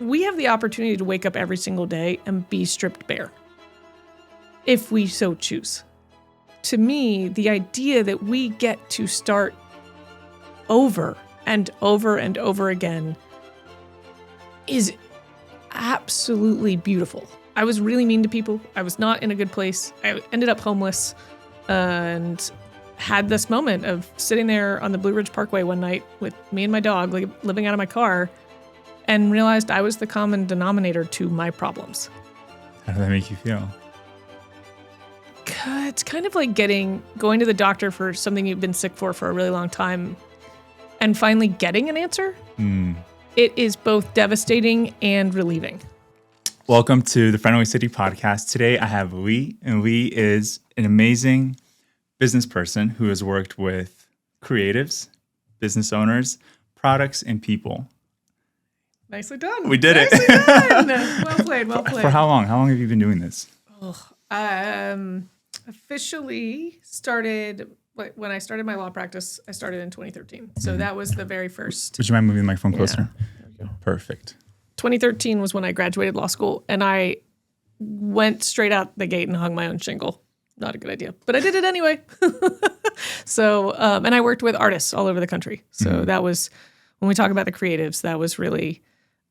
we have the opportunity to wake up every single day and be stripped bare, if we so choose. To me, the idea that we get to start over and over and over again is absolutely beautiful. I was really mean to people. I was not in a good place. I ended up homeless and had this moment of sitting there on the Blue Ridge Parkway one night with me and my dog, like, living out of my car, and realized I was the common denominator to my problems. How did that make you feel? It's kind of like going to the doctor for something you've been sick for a really long time and finally getting an answer. It is both devastating and relieving. Welcome to the Friendly City podcast. Today I have Leigh, and Leigh is an amazing business person who has worked with creatives, business owners, products, and people. Nicely done. We did Nicely it. done. Well played. Well played. For how long? How long have you been doing this? Officially started when I started my law practice. I started in 2013. So that was the very first. Would you mind moving the microphone closer? There we go. Perfect. 2013 was when I graduated law school, and I went straight out the gate and hung my own shingle. Not a good idea, but I did it anyway. So, and I worked with artists all over the country. So that was, when we talk about the creatives, that was really,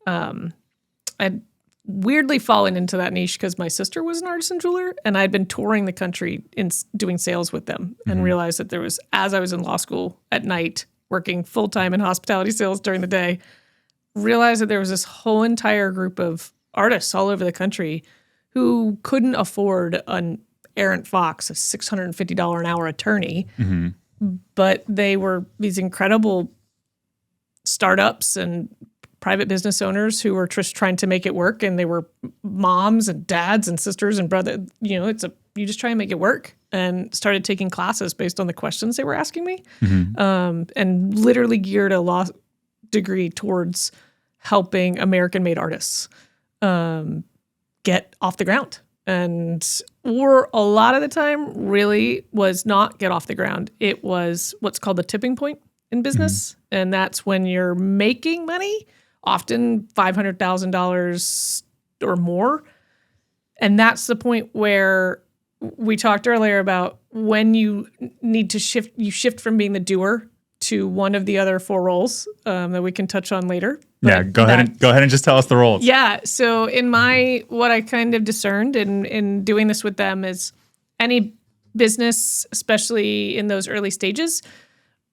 I'd weirdly fallen into that niche because my sister was an artisan jeweler, and I'd been touring the country in doing sales with them, and realized that there was, as I was in law school at night, working full-time in hospitality sales during the day, realized that there was this whole entire group of artists all over the country who couldn't afford an errant fox, a $650 an hour attorney, but they were these incredible startups and private business owners who were just trying to make it work, and they were moms and dads and sisters and brother. You know, you just try and make it work, and started taking classes based on the questions they were asking me, and literally geared a law degree towards helping American-made artists get off the ground. Or a lot of the time really was not get off the ground. It was what's called the tipping point in business. And that's when you're making money, often $500,000 or more. And that's the point where we talked earlier about when you need to shift from being the doer to one of the other four roles that we can touch on later. Yeah, go ahead and just tell us the roles. Yeah, so in what I kind of discerned in doing this with them is any business, especially in those early stages,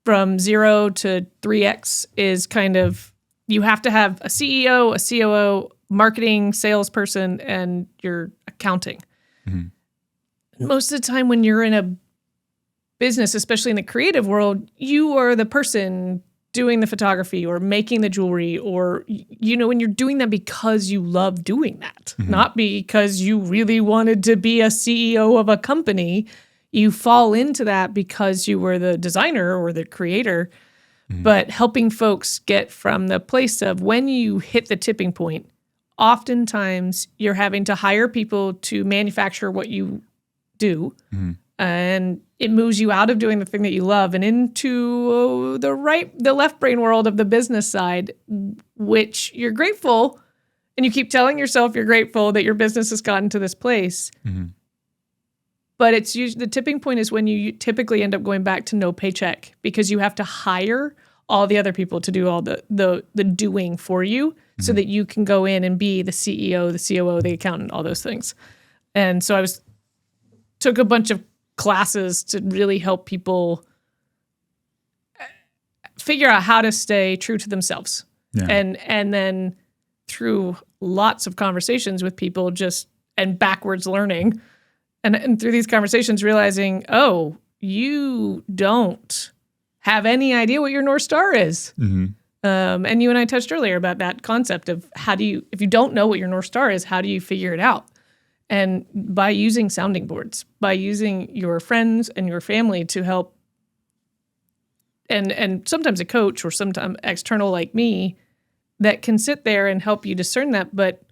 from 0 to 3X is kind of, you have to have a CEO, a COO, marketing, salesperson, and your accounting. Most of the time when you're in a business, especially in the creative world, you are the person doing the photography or making the jewelry, or, you know, when you're doing that because you love doing that, not because you really wanted to be a CEO of a company. You fall into that because you were the designer or the creator. But helping folks get from the place of when you hit the tipping point, oftentimes you're having to hire people to manufacture what you do. And it moves you out of doing the thing that you love and into the left brain world of the business side, which you're grateful, and you keep telling yourself you're grateful that your business has gotten to this place. But it's usually the tipping point is when you typically end up going back to no paycheck, because you have to hire all the other people to do all the doing for you, so that you can go in and be the CEO, the COO, the accountant, all those things. And so I took a bunch of classes to really help people figure out how to stay true to themselves. And then through lots of conversations with people, and backwards learning, and through these conversations realizing, oh, you don't have any idea what your North Star is. And you and I touched earlier about that concept of if you don't know what your North Star is, how do you figure it out? And by using sounding boards, by using your friends and your family to help, and sometimes a coach or sometimes external like me that can sit there and help you discern that. But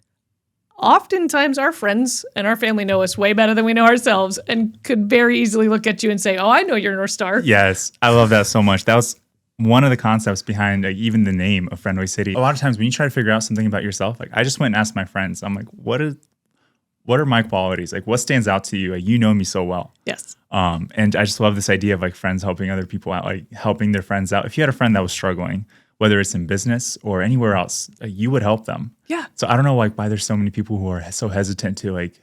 oftentimes our friends and our family know us way better than we know ourselves, and could very easily look at you and say, oh, I know your North Star. Yes, I love that so much. That was one of the concepts behind like, even the name of Friendly City, a lot of times when you try to figure out something about yourself, like I just went and asked my friends, I'm like, what are my qualities? Like what stands out to you? Like you know me so well. Yes. And I just love this idea of like friends helping other people out, like helping their friends out. If you had a friend that was struggling, whether it's in business or anywhere else, like, you would help them. Yeah. So I don't know like why there's so many people who are so hesitant to like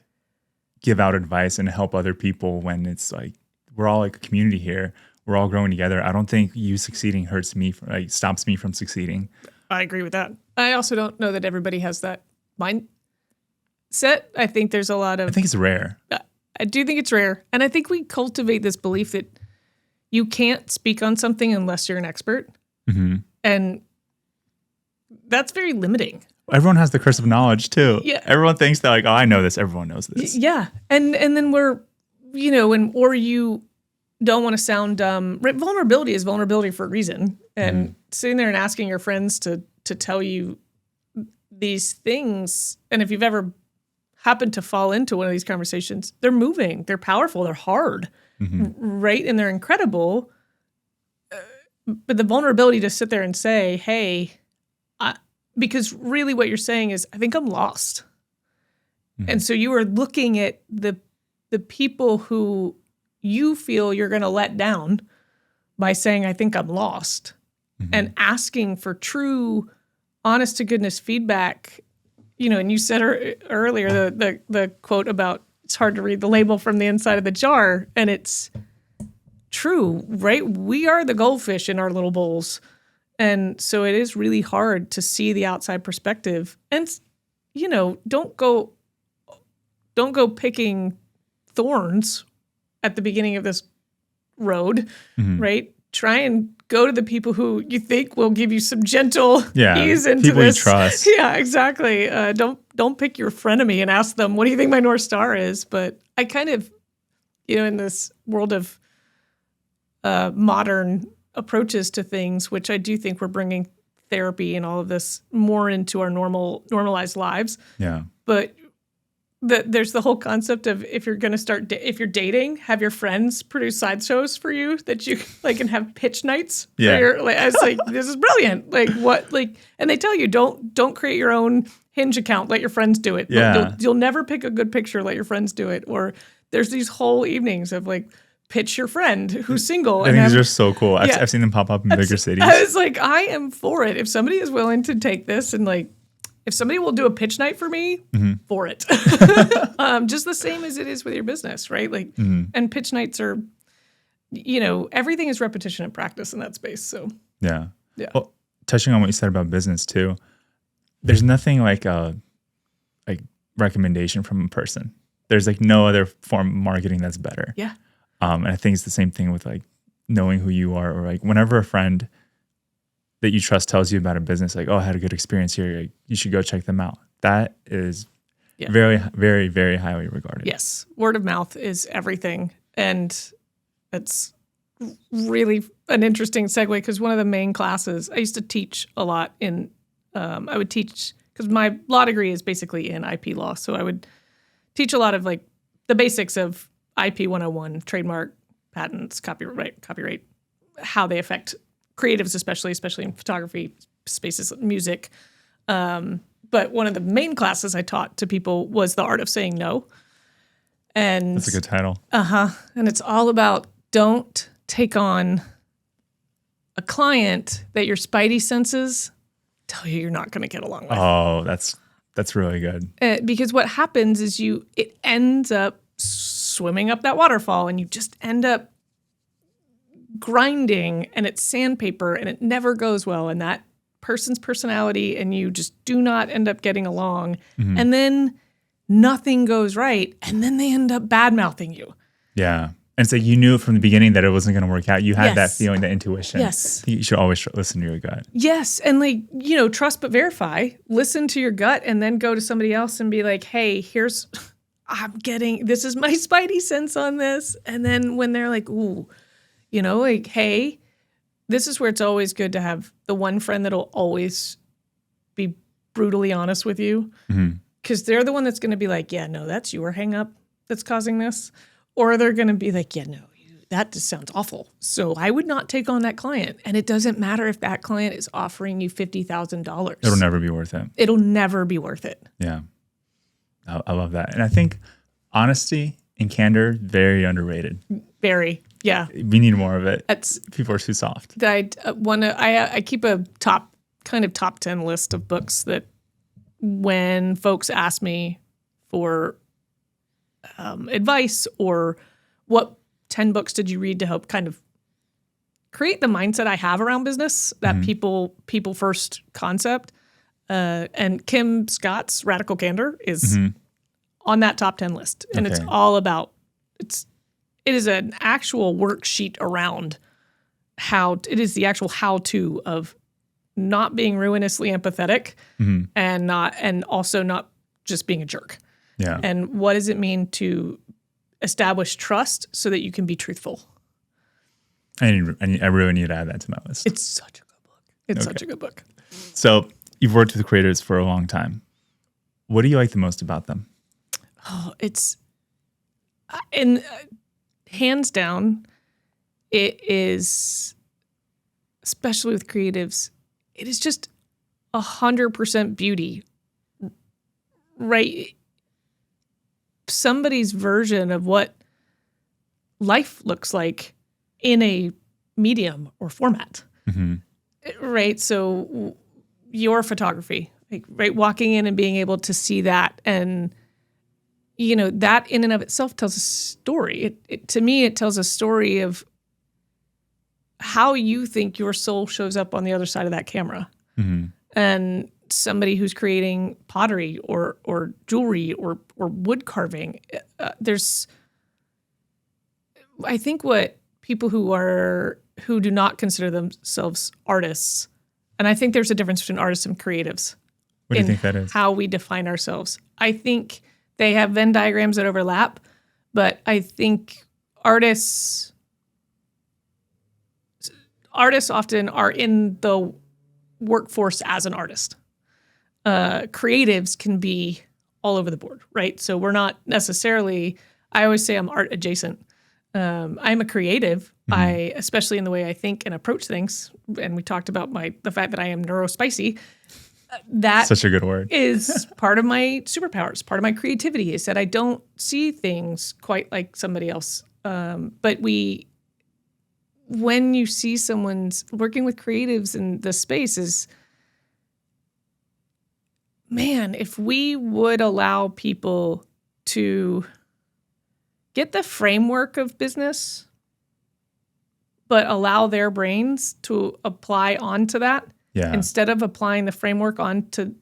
give out advice and help other people when it's like we're all like a community here. We're all growing together. I don't think you succeeding hurts me, like stops me from succeeding. I agree with that. I also don't know that everybody has that mindset. I think there's a lot of. I think it's rare. I do think it's rare. And I think we cultivate this belief that you can't speak on something unless you're an expert. Mm-hmm. And that's very limiting. Everyone has the curse of knowledge too. Yeah. Everyone thinks that like, oh, I know this. Everyone knows this. Yeah. And then we're, or you don't want to sound dumb. Vulnerability is vulnerability for a reason. And sitting there and asking your friends to tell you these things, and if you've ever happened to fall into one of these conversations, they're moving, they're powerful, they're hard, right? And they're incredible. But the vulnerability to sit there and say, hey, because really what you're saying is, I think I'm lost. And so you are looking at the people who you feel you're going to let down by saying, I think I'm lost, and asking for true, honest to goodness feedback. And you said earlier the quote about it's hard to read the label from the inside of the jar, and it's true, right? We are the goldfish in our little bowls. And so it is really hard to see the outside perspective. And, don't go picking thorns at the beginning of this road, right? Try and go to the people who you think will give you some gentle ease into people this. You trust. Yeah, exactly. Don't pick your frenemy and ask them, what do you think my North Star is? But I kind of, in this world of modern approaches to things, which I do think we're bringing therapy and all of this more into our normalized lives. Yeah. But there's the whole concept of if you're going to start, if you're dating, have your friends produce sideshows for you that you like and have pitch nights. Yeah. I was like, this is brilliant. Like what, and they tell you, don't create your own Hinge account. Let your friends do it. Yeah. You'll never pick a good picture. Let your friends do it. Or there's these whole evenings of like, pitch your friend who's single. I think these are so cool. I've seen them pop up in bigger cities. I was like, I am for it. If somebody is willing to take this and like, if somebody will do a pitch night for me, for it. Just the same as it is with your business, right? Like, and pitch nights are, everything is repetition and practice in that space. So yeah. Yeah. Touching on what you said about business too, there's nothing like a recommendation from a person. There's like no other form of marketing that's better. Yeah. And I think it's the same thing with like knowing who you are, or like whenever a friend that you trust tells you about a business, like, oh, I had a good experience here, like, you should go check them out. That is very, very, very highly regarded. Yes. Word of mouth is everything. And it's really an interesting segue because one of the main classes, I used to teach a lot in, I would teach, because my law degree is basically in IP law. So I would teach a lot of like the basics of IP 101, trademark, patents, copyright, how they affect creatives, especially in photography spaces, music. But one of the main classes I taught to people was the art of saying no. And that's a good title. And it's all about don't take on a client that your spidey senses tell you you're not going to get along with. Oh, that's really good. Because what happens is it ends up swimming up that waterfall, and you just end up grinding, and it's sandpaper, and it never goes well. And that person's personality, and you just do not end up getting along. And then nothing goes right, and then they end up bad-mouthing you. Yeah. And so you knew from the beginning that it wasn't going to work out. You had that feeling, that intuition. Yes. You should always listen to your gut. Yes. And like, trust but verify. Listen to your gut and then go to somebody else and be like, hey, this is my spidey sense on this. And then when they're like, ooh, like, hey, this is where it's always good to have the one friend that'll always be brutally honest with you. Because they're the one that's going to be like, yeah, no, that's your hang up that's causing this. Or they're going to be like, yeah, no, that just sounds awful. So I would not take on that client. And it doesn't matter if that client is offering you $50,000. It'll never be worth it. It'll never be worth it. Yeah. I love that. And I think honesty and candor, very underrated. Very. Yeah. We need more of it. That's, People are too soft. I keep a top 10 list of books that when folks ask me for advice or what 10 books did you read to help kind of create the mindset I have around business, that people first concept. And Kim Scott's Radical Candor is on that top 10 list. And it's all about, it is an actual worksheet around it is the actual how-to of not being ruinously empathetic and also not just being a jerk. Yeah. And what does it mean to establish trust so that you can be truthful? I really need to add that to my list. It's such a good book. It's such a good book. So you've worked with creators for a long time. What do you like the most about them? Oh, hands down, it is, especially with creatives, it is just 100% beauty, right? Somebody's version of what life looks like in a medium or format, right? So your photography, right? Walking in and being able to see that, and that in and of itself tells a story. To me, it tells a story of how you think your soul shows up on the other side of that camera. And somebody who's creating pottery or jewelry or wood carving, I think what people who do not consider themselves artists, and I think there's a difference between artists and creatives. What do you think that is? How we define ourselves. I think they have Venn diagrams that overlap, but I think artists often are in the workforce as an artist. Creatives can be all over the board, right? So we're not necessarily, I always say I'm art adjacent. I'm a creative, especially in the way I think and approach things. And we talked about the fact that I am neurospicy. That such a good word is part of my superpowers. Part of my creativity is that I don't see things quite like somebody else. But when you see someone's working with creatives in the space man, if we would allow people to get the framework of business, but allow their brains to apply onto that instead of applying the framework onto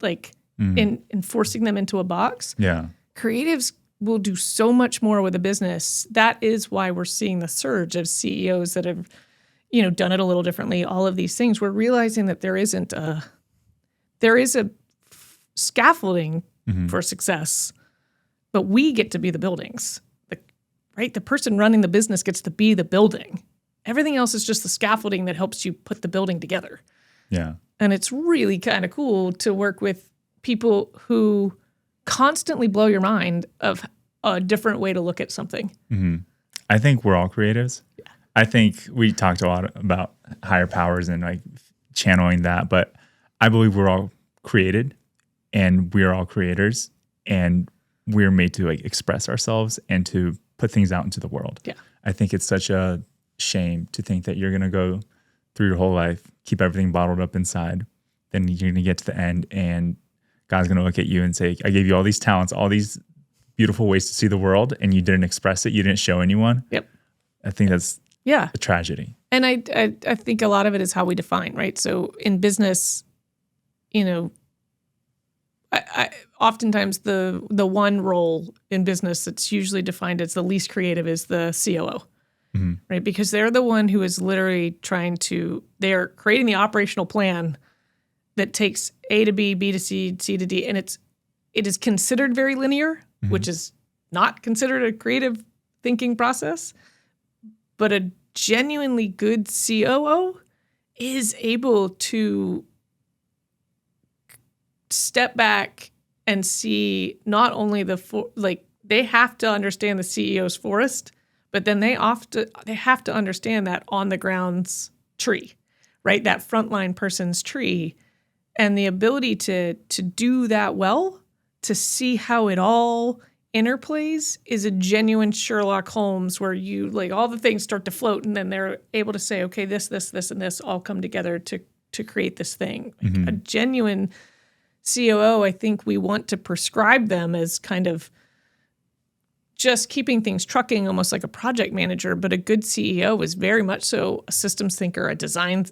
in forcing them into a box. Yeah. Creatives will do so much more with a business. That is why we're seeing the surge of CEOs that have, done it a little differently. All of these things, we're realizing that there is a scaffolding for success, but we get to be the buildings. Right? The person running the business gets to be the building. Everything else is just the scaffolding that helps you put the building together. Yeah. And it's really kind of cool to work with people who constantly blow your mind of a different way to look at something. I think we're all creatives. Yeah. I think we talked a lot about higher powers and channeling that, but I believe we're all created and we're all creators and we're made to express ourselves and to put things out into the world. Yeah. I think it's such a shame to think that you're going to go through your whole life, keep everything bottled up inside, then you're going to get to the end and God's going to look at you and say, I gave you all these talents, all these beautiful ways to see the world, and you didn't express it. You didn't show anyone. Yep. I think that's a tragedy. And I think a lot of it is how we define, right? So in business, I oftentimes the one role in business that's usually defined as the least creative is the COO, right? Because they're the one who is literally they're creating the operational plan that takes A to B, B to C, C to D, and it is considered very linear, which is not considered a creative thinking process. But a genuinely good COO is able to step back and see not only they have to understand the CEO's forest, but then they have to understand that on the ground's tree, right? That frontline person's tree, and the ability to do that well, to see how it all interplays, is a genuine Sherlock Holmes, where you like all the things start to float, and then they're able to say, okay, this, and this all come together to create this thing. Like a genuine COO, I think we want to prescribe them as kind of just keeping things trucking, almost like a project manager. But a good CEO is very much so a systems thinker, a design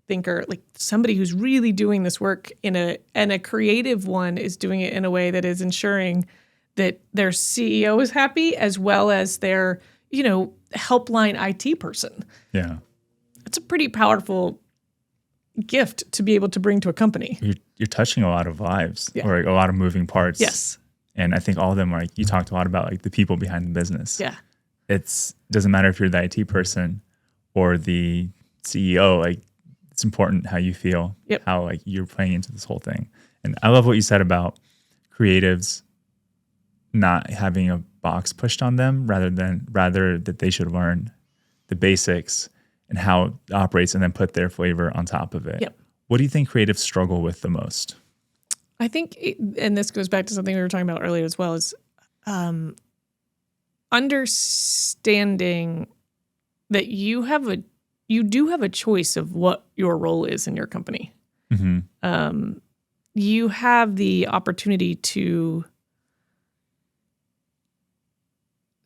thinker, like somebody who's really doing this work and a creative one is doing it in a way that is ensuring that their CEO is happy, as well as their, helpline IT person. Yeah. It's a pretty powerful gift to be able to bring to a company. You're touching a lot of lives, or a lot of moving parts. Yes. And I think all of them are, you talked a lot about like the people behind the business. Yeah. Doesn't matter if you're the IT person or the CEO, like it's important how you feel, how like you're playing into this whole thing. And I love what you said about creatives not having a box pushed on them, rather that they should learn the basics and how it operates and then put their flavor on top of it. Yep. What do you think creatives struggle with the most? I think, and this goes back to something we were talking about earlier as well, is understanding that you do have a choice of what your role is in your company. Mm-hmm. You have the opportunity to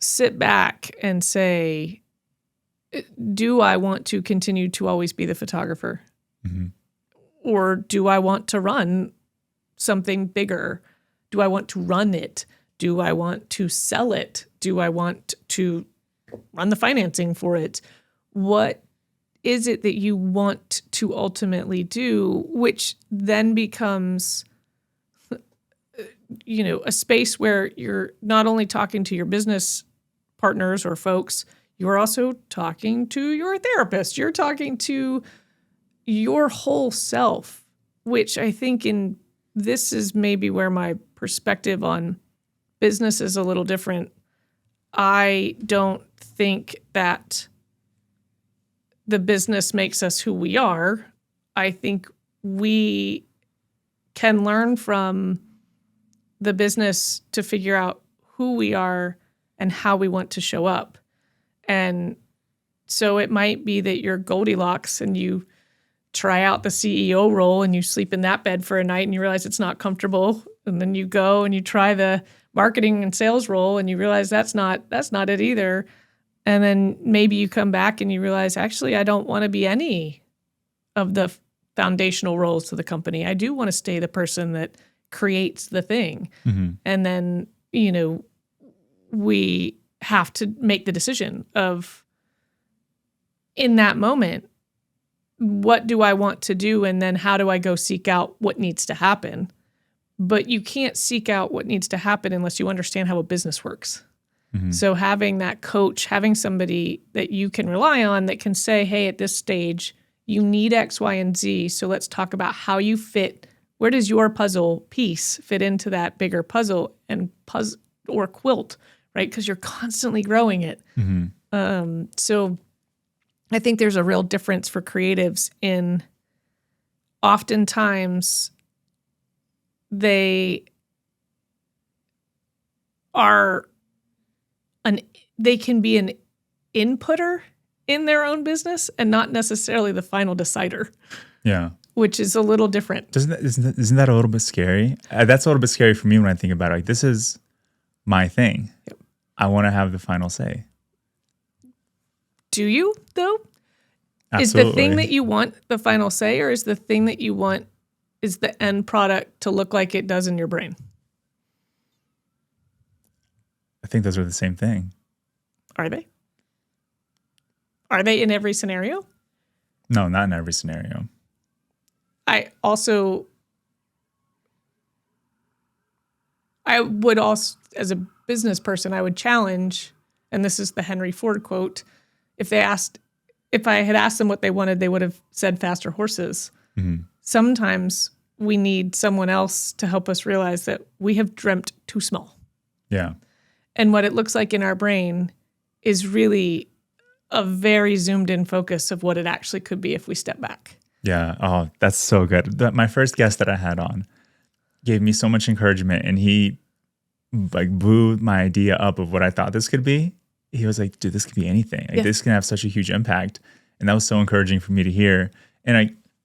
sit back and say, do I want to continue to always be the photographer? Mm-hmm. Or do I want to run something bigger? Do I want to run it? Do I want to sell it? Do I want to run the financing for it? What is it that you want to ultimately do? Which then becomes, a space where you're not only talking to your business partners or folks, you're also talking to your therapist. You're talking to your whole self, which I think this is maybe where my perspective on business is a little different. I don't think that the business makes us who we are. I think we can learn from the business to figure out who we are and how we want to show up. And so it might be that you're Goldilocks and you try out the CEO role and you sleep in that bed for a night and you realize it's not comfortable. And then you go and you try the marketing and sales role and you realize that's not it either. And then maybe you come back and you realize, actually, I don't want to be any of the foundational roles to the company. I do want to stay the person that creates the thing. Mm-hmm. And then, we have to make the decision of, in that moment, what do I want to do? And then how do I go seek out what needs to happen? But you can't seek out what needs to happen unless you understand how a business works. Mm-hmm. So having that coach, having somebody that you can rely on that can say, hey, at this stage, you need X, Y, and Z. So let's talk about how you fit. Where does your puzzle piece fit into that bigger puzzle or quilt, right? Because you're constantly growing it. Mm-hmm. So I think there's a real difference for creatives in oftentimes they can be an inputter in their own business and not necessarily the final decider. Yeah. Which is a little different. Isn't that a little bit scary? That's a little bit scary for me when I think about it. Like, this is my thing. Yep. I want to have the final say. Do you, though? Absolutely. Is the thing that you want the final say, or is the thing that you want is the end product to look like it does in your brain? I think those are the same thing. Are they? Are they in every scenario? No, not in every scenario. I would also, as a business person, I would challenge, and this is the Henry Ford quote, if I had asked them what they wanted, they would have said faster horses. Mm-hmm. Sometimes we need someone else to help us realize that we have dreamt too small. Yeah. And what it looks like in our brain is really a very zoomed in focus of what it actually could be if we step back. Yeah. Oh, that's so good. My first guest that I had on gave me so much encouragement, and he like blew my idea up of what I thought this could be. He was like, dude, this could be anything. Like this can have such a huge impact. And that was so encouraging for me to hear. And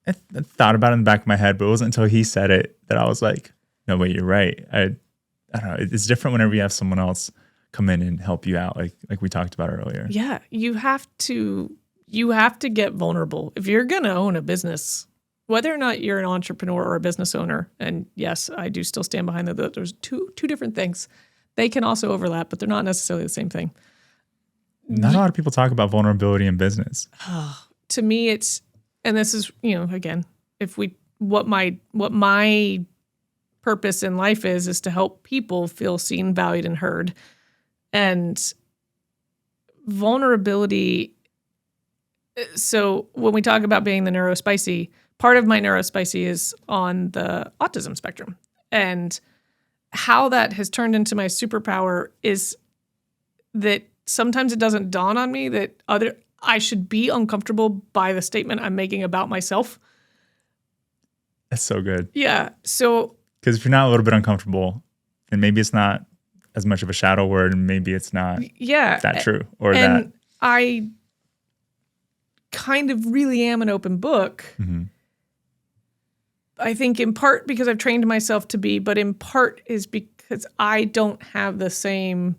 I thought about it in the back of my head, but it wasn't until he said it that I was like, no, wait, you're right. I don't know. It's different whenever you have someone else come in and help you out, like we talked about earlier. Yeah. You have to get vulnerable. If you're going to own a business, whether or not you're an entrepreneur or a business owner, and yes, I do still stand behind that. There's two different things. They can also overlap, but they're not necessarily the same thing. Not a lot of people talk about vulnerability in business. To me, it's, and this is, again, what my purpose in life is to help people feel seen, valued, and heard. And vulnerability. So when we talk about being the neurospicy, part of my neurospicy is on the autism spectrum. And how that has turned into my superpower is that sometimes it doesn't dawn on me that I should be uncomfortable by the statement I'm making about myself. That's so good. Yeah. So, because if you're not a little bit uncomfortable, then maybe it's not as much of a shadow word, and maybe it's not that true and I kind of really am an open book. Mm-hmm. I think in part because I've trained myself to be, but in part is because I don't have the same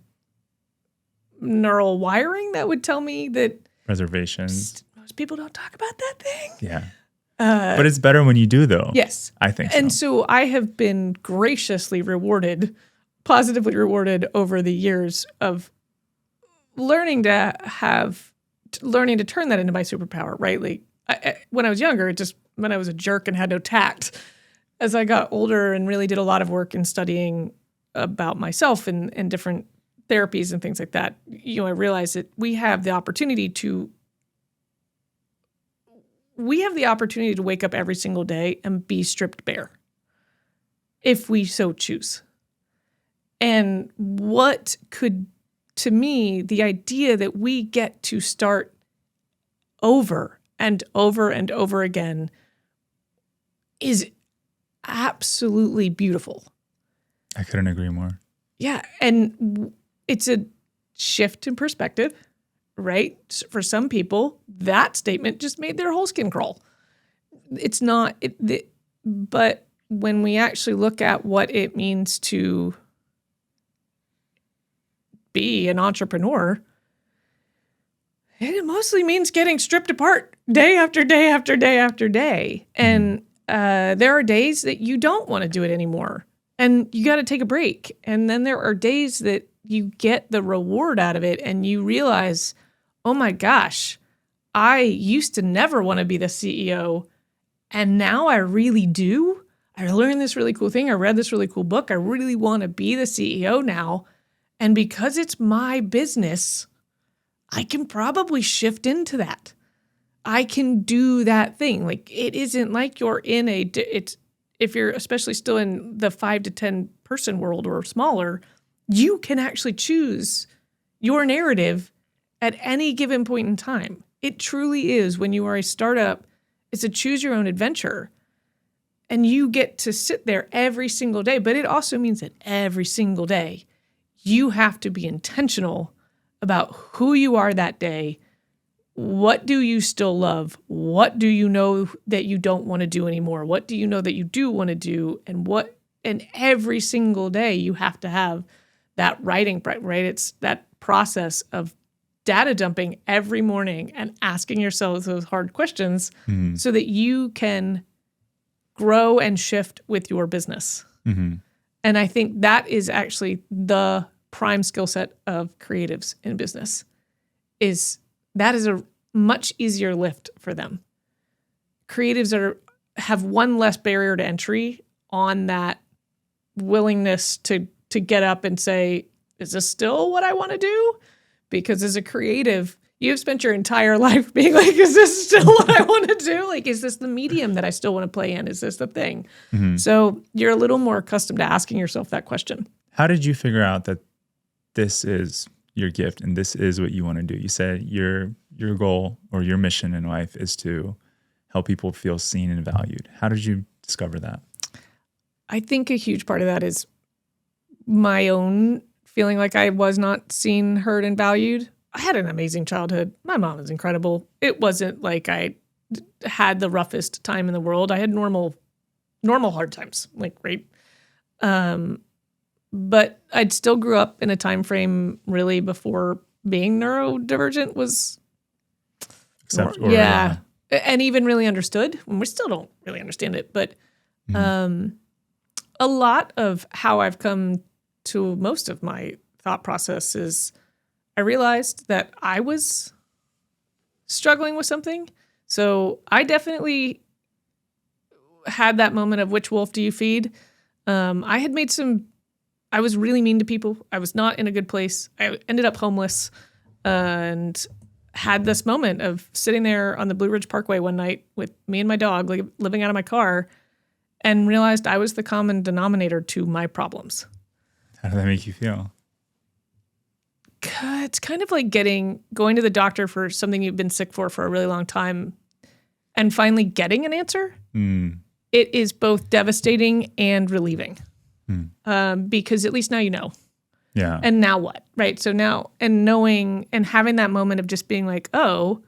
neural wiring that would tell me that reservations. Most people don't talk about that thing. Yeah. But it's better when you do, though. Yes. I think so. And so I have been graciously positively rewarded over the years of learning to turn that into my superpower, right? Like when I was younger, when I was a jerk and had no tact. As I got older and really did a lot of work in studying about myself and different therapies and things like that, I realized that we have the opportunity to wake up every single day and be stripped bare if we so choose. And to me, the idea that we get to start over and over and over again is absolutely beautiful. I couldn't agree more. Yeah. And it's a shift in perspective, right? For some people, that statement just made their whole skin crawl. It's not, but when we actually look at what it means to be an entrepreneur, it mostly means getting stripped apart day after day after day after day. And there are days that you don't want to do it anymore and you got to take a break. And then there are days that you get the reward out of it and you realize, oh my gosh, I used to never want to be the CEO. And now I really do. I learned this really cool thing. I read this really cool book. I really want to be the CEO now. And because it's my business, I can probably shift into that. I can do that thing. Like it isn't like you're in if you're especially still in the 5 to 10 person world or smaller, you can actually choose your narrative at any given point in time. It truly is, when you are a startup, it's a choose your own adventure. And you get to sit there every single day. But it also means that every single day, you have to be intentional about who you are that day. What do you still love? What do you know that you don't want to do anymore? What do you know that you do want to do? And every single day you have to have that writing, right? It's that process of data dumping every morning and asking yourself those hard questions so that you can grow and shift with your business. Mm-hmm. And I think that is actually the prime skill set of creatives in business. That is a much easier lift for them. Creatives have one less barrier to entry on that willingness to get up and say, is this still what I want to do? Because as a creative, you've spent your entire life being like, is this still what I want to do? Like, is this the medium that I still want to play in? Is this the thing? Mm-hmm. So you're a little more accustomed to asking yourself that question. How did you figure out that this is your gift and this is what you want to do. You said your goal or your mission in life is to help people feel seen and valued. How did you discover that? I think a huge part of that is my own feeling like I was not seen, heard, and valued. I had an amazing childhood. My mom was incredible. It wasn't like I had the roughest time in the world. I had normal hard times, like, right? But I'd still grew up in a time frame really before being neurodivergent was and even really understood. And we still don't really understand it, but a lot of how I've come to most of my thought process is I realized that I was struggling with something. So I definitely had that moment of which wolf do you feed? I was really mean to people. I was not in a good place. I ended up homeless and had this moment of sitting there on the Blue Ridge Parkway one night with me and my dog living out of my car and realized I was the common denominator to my problems. How did that make you feel? It's kind of like going to the doctor for something you've been sick for a really long time and finally getting an answer. It is both devastating and relieving because at least now you know. Yeah. And now what? Right. So now, and knowing and having that moment of just being like, oh,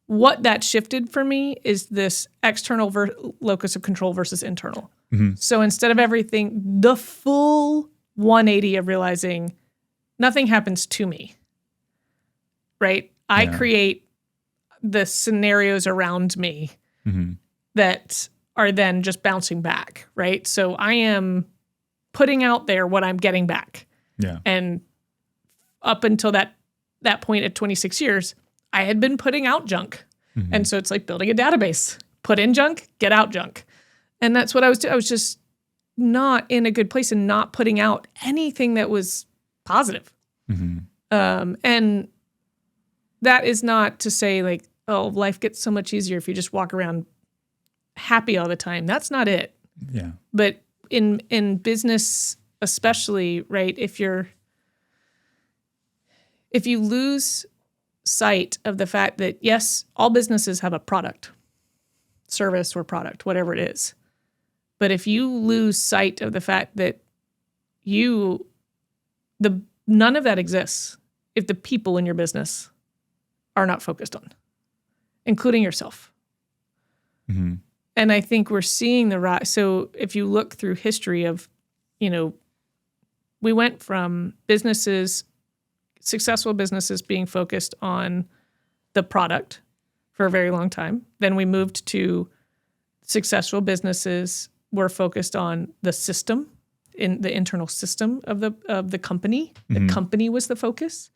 what that shifted for me is this external locus of control versus internal. So instead of everything, the full 180 of realizing nothing happens to me, right? I create the scenarios around me that are then just bouncing back, right? So I am putting out there what I'm getting back. Yeah. And up until that point at 26 years, I had been putting out junk. And so it's like building a database. Put in junk, get out junk. And that's what I was doing. I was just not in a good place and not putting out anything that was positive. And that is not to say like, oh, life gets so much easier if you just walk around happy all the time. That's not it. Yeah. But in business especially, right, if you lose sight of the fact that, yes, all businesses have a product, service or product, whatever it is. But if you lose sight of the fact that none of that exists if the people in your business are not focused on, including yourself. And I think we're seeing the rise. So if you look through history of, we went from successful businesses being focused on the product for a very long time. Then we moved to successful businesses were focused on the system, in the internal system of the company. The company was the focus.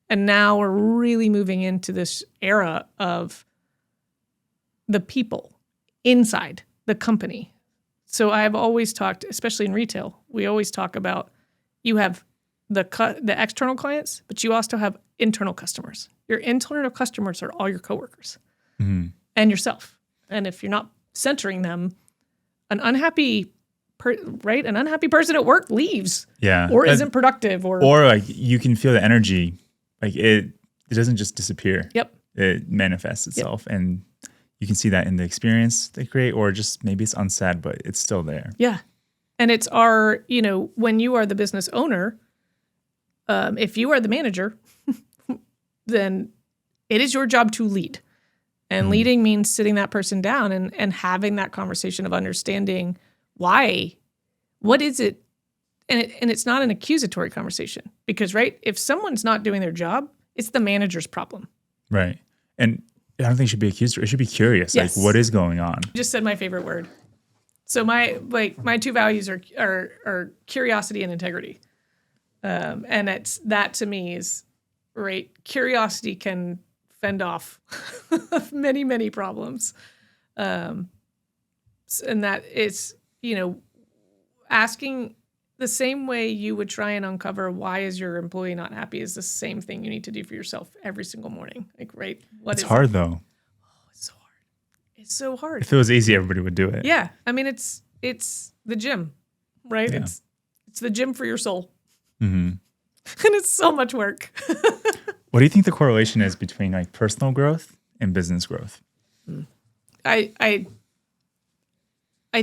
And now we're really moving into this era of the people inside the company. So I've always talked, especially in retail, we always talk about you have the external clients, but you also have internal customers. Your internal customers are all your coworkers and yourself. And if you're not centering them, an unhappy person at work leaves, or isn't productive, or like you can feel the energy, like it doesn't just disappear. Yep, it manifests itself, and you can see that in the experience they create, or just maybe it's unsaid, but it's still there. Yeah, and it's when you are the business owner, if you are the manager, then it is your job to lead. And leading means sitting that person down and having that conversation of understanding why, what is it? And it's not an accusatory conversation because, right, if someone's not doing their job, it's the manager's problem. Right. And I don't think it should be accusatory. It should be curious. Yes. Like, what is going on? You just said my favorite word. So my two values are curiosity and integrity. And that to me is, right, curiosity can fend off many, many problems. And that is, asking the same way you would try and uncover why is your employee not happy is the same thing you need to do for yourself every single morning. Like, right? It's hard though. Oh, it's so hard. It's so hard. If it was easy, everybody would do it. Yeah. I mean, it's the gym, right? Yeah. It's the gym for your soul. And it's so much work. What do you think the correlation is between like personal growth and business growth? I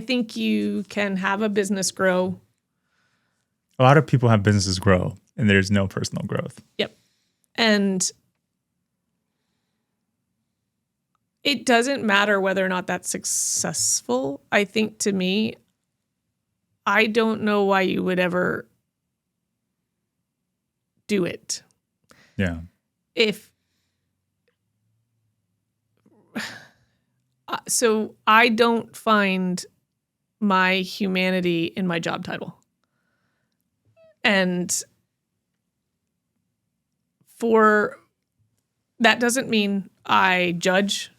think you can have a business grow. A lot of people have businesses grow and there's no personal growth. Yep. And it doesn't matter whether or not that's successful. I think to me, I don't know why you would ever do it. Yeah. So I don't find my humanity in my job title. And that doesn't mean I judge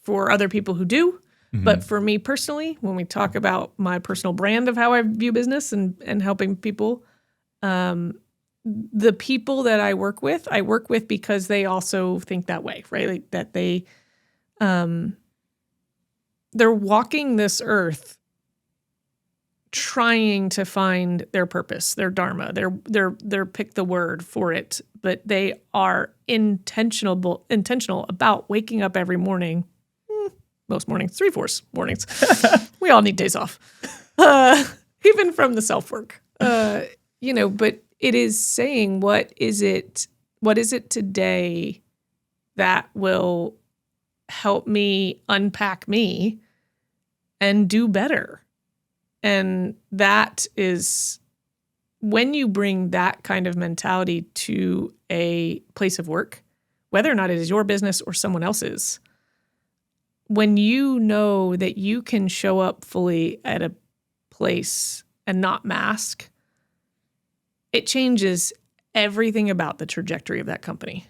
for other people who do. Mm-hmm. But for me personally, when we talk about my personal brand of how I view business and helping people, the people that I work with because they also think that way, right? Like that they're walking this earth trying to find their purpose, their dharma, their pick the word for it, but they are intentional about waking up every morning. Most mornings, 3/4 mornings. We all need days off, even from the self-work, but it is saying, what is it today that will help me unpack me and do better? And that is when you bring that kind of mentality to a place of work, whether or not it is your business or someone else's, when you know that you can show up fully at a place and not mask, it changes everything about the trajectory of that company.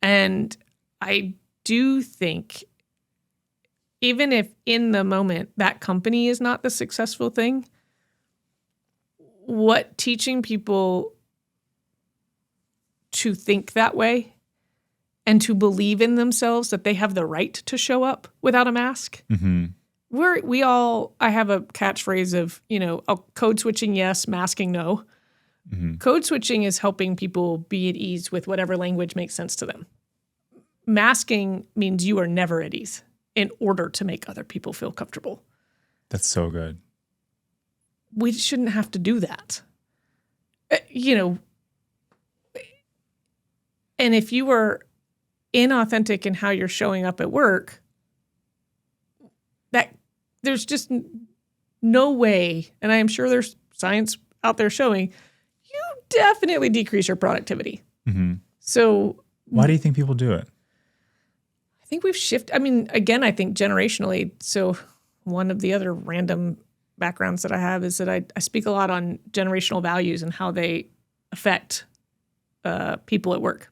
And I do think, even if in the moment that company is not the successful thing, what teaching people to think that way and to believe in themselves that they have the right to show up without a mask. Mm-hmm. I have a catchphrase of, code switching yes, masking no. Mm-hmm. Code switching is helping people be at ease with whatever language makes sense to them. Masking means you are never at ease in order to make other people feel comfortable. That's so good. We shouldn't have to do that. And if you are inauthentic in how you're showing up at work, that there's just no way, and I am sure there's science out there showing, you definitely decrease your productivity. Mm-hmm. So why do you think people do it? I think we've shifted. I mean, again, I think generationally. So one of the other random backgrounds that I have is that I speak a lot on generational values and how they affect people at work.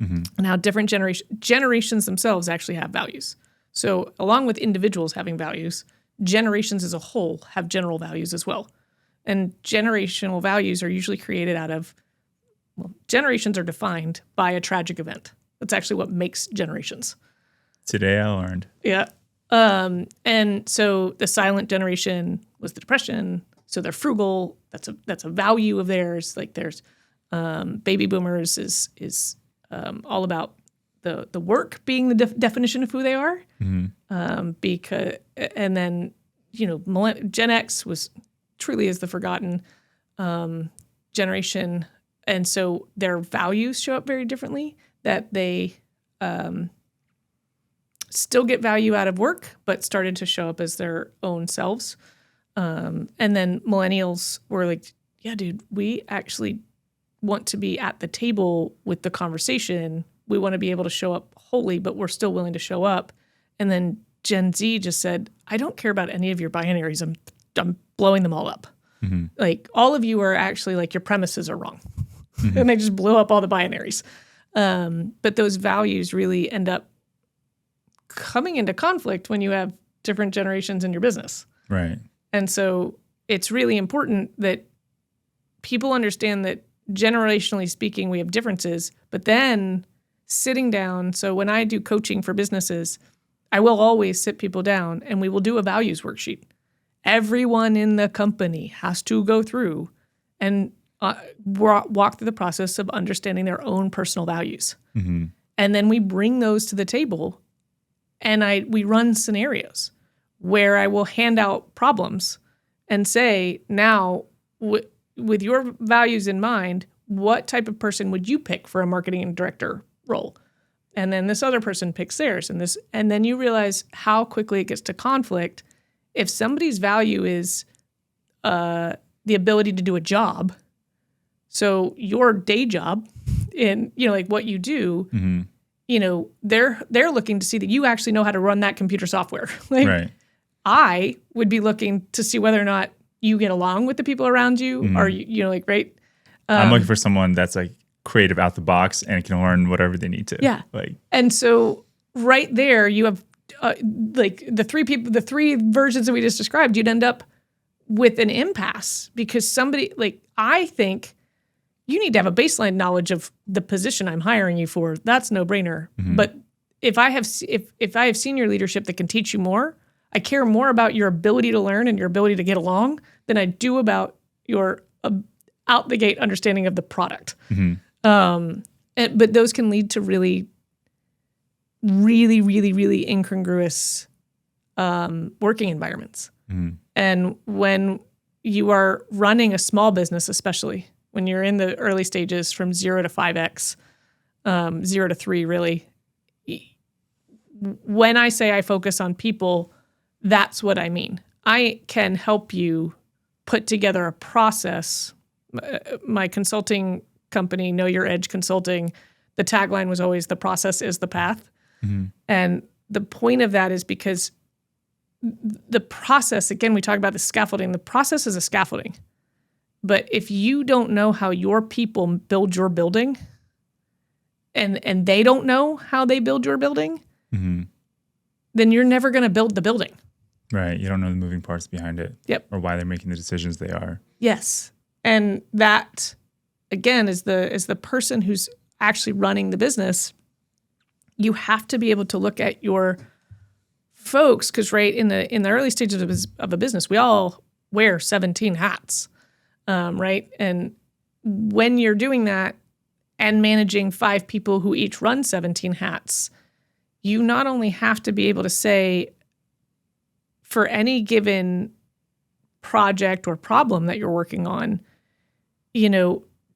Mm-hmm. And how different generations themselves actually have values. So along with individuals having values, generations as a whole have general values as well. And generational values are usually created out of, generations are defined by a tragic event. That's actually what makes generations. Today I learned. Yeah. And so the silent generation was the Depression. So they're frugal. That's a value of theirs. Like there's baby boomers is all about the work being the definition of who they are. Mm-hmm. And then Gen X truly is the forgotten generation, and so their values show up very differently. That they still get value out of work, but started to show up as their own selves. And then millennials were like, yeah, dude, we actually want to be at the table with the conversation. We want to be able to show up wholly, but we're still willing to show up. And then Gen Z just said, I don't care about any of your binaries. I'm blowing them all up. Mm-hmm. Like all of you are actually like your premises are wrong. Mm-hmm. And they just blew up all the binaries. But those values really end up coming into conflict when you have different generations in your business. Right. And so it's really important that people understand that generationally speaking, we have differences, but then sitting down. So when I do coaching for businesses, I will always sit people down and we will do a values worksheet. Everyone in the company has to go through and walk through the process of understanding their own personal values. And then we bring those to the table and we run scenarios where I will hand out problems and say, now, with your values in mind, what type of person would you pick for a marketing director role? And then this other person picks theirs, and then you realize how quickly it gets to conflict. If somebody's value is the ability to do a job, so your day job, in like what you do, they're looking to see that you actually know how to run that computer software. Right. I would be looking to see whether or not you get along with the people around you. Are you right? I'm looking for someone that's like creative out the box and can learn whatever they need to. Yeah. And so right there, you have the three versions that we just described. You'd end up with an impasse because somebody I think you need to have a baseline knowledge of the position I'm hiring you for. That's no brainer. But if I have senior leadership that can teach you more, I care more about your ability to learn and your ability to get along than I do about your out the gate understanding of the product. But those can lead to really, really, really, really incongruous working environments. And when you are running a small business, especially when you're in the early stages from 0 to 5x, 0 to 3 really, when I say I focus on people, that's what I mean. I can help you put together a process. My consulting company, Know Your Edge Consulting, the tagline was always "the process is the path." And the point of that is because the process, again, we talk about the scaffolding. The process is a scaffolding. But if you don't know how your people build your building and they don't know how they build your building, then you're never going to build the building. Right. You don't know the moving parts behind it. Yep. Or why they're making the decisions they are. Yes. And that, again, is the person who's actually running the business. You have to be able to look at your folks, because in the early stages of a business, we all wear 17 hats, right? And when you're doing that and managing 5 people who each run 17 hats, you not only have to be able to say, for any given project or problem that you're working on,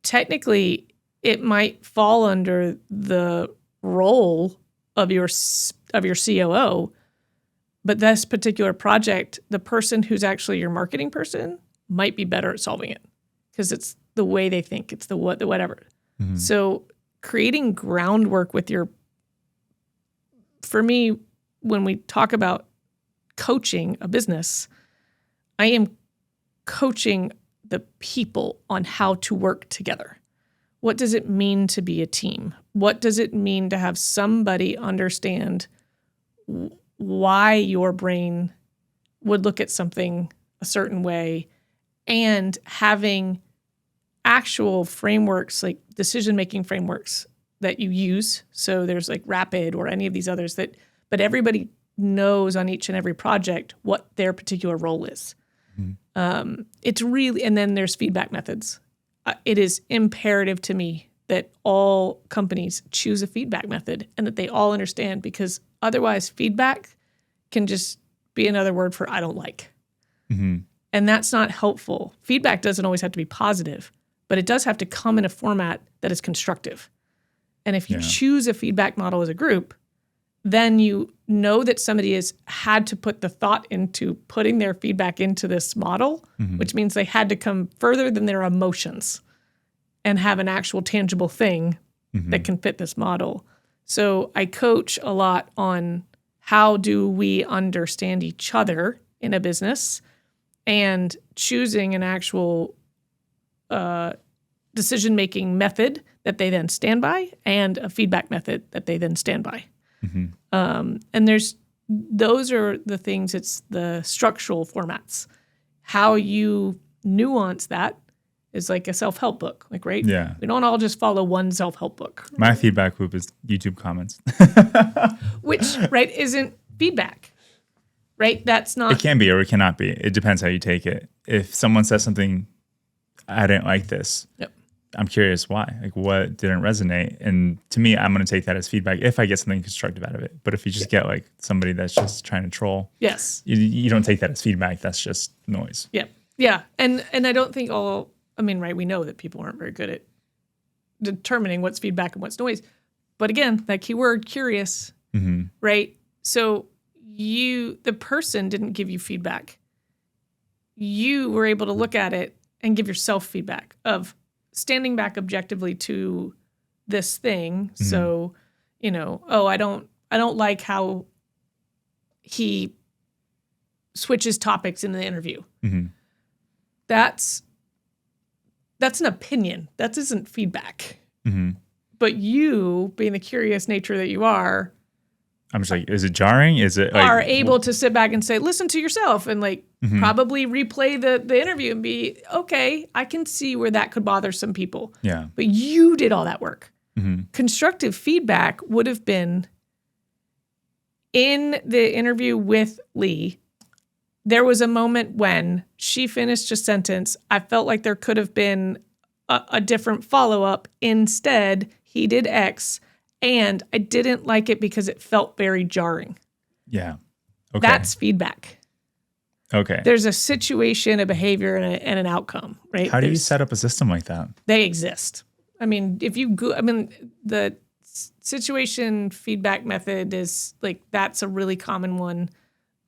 technically it might fall under the role of your COO, but this particular project, the person who's actually your marketing person might be better at solving it because it's the way they think, it's the whatever. So creating groundwork with for me, when we talk about coaching a business, I am coaching the people on how to work together. What does it mean to be a team? What does it mean to have somebody understand why your brain would look at something a certain way, and having actual frameworks, like decision-making frameworks that you use. So there's like Rapid or any of these others but everybody knows on each and every project what their particular role is. It's really, and then there's feedback methods. It is imperative to me that all companies choose a feedback method and that they all understand, because otherwise feedback can just be another word for I don't like. And that's not helpful. Feedback doesn't always have to be positive, but it does have to come in a format that is constructive. And if you choose a feedback model as a group, then you know that somebody has had to put the thought into putting their feedback into this model, which means they had to come further than their emotions and have an actual tangible thing that can fit this model. So I coach a lot on how do we understand each other in a business, and choosing an actual decision-making method that they then stand by, and a feedback method that they then stand by. And those are the things, it's the structural formats. How you nuance that is like a self-help book, right? Yeah. We don't all just follow one self-help book. My feedback loop is YouTube comments. Which, isn't feedback, right? That's not... It can be or it cannot be. It depends how you take it. If someone says something I didn't like this. Yep. I'm curious why. Like, what didn't resonate? And to me, I'm going to take that as feedback if I get something constructive out of it. But if you just get like somebody that's just trying to troll, Yes. you don't take that as feedback. That's just noise. Yeah. Yeah. And I don't think right, we know that people aren't very good at determining what's feedback and what's noise. But again, that keyword, curious, right? So the person didn't give you feedback. You were able to look at it and give yourself feedback of standing back objectively to this thing. So, I don't like how he switches topics in the interview. That's an opinion. That isn't feedback. But you, being the curious nature that you are, I'm just like, is it jarring? Is it like, are able to sit back and say, listen to yourself and probably replay the interview and be, okay, I can see where that could bother some people. Yeah. But you did all that work. Constructive feedback would have been in the interview with Leigh. There was a moment when she finished a sentence. I felt like there could have been a different follow-up. Instead, he did X. And I didn't like it because it felt very jarring. Yeah. Okay. That's feedback. Okay. There's a situation, a behavior, and an outcome, right? How do you set up a system like that? They exist. I mean, the situation feedback method is that's a really common one.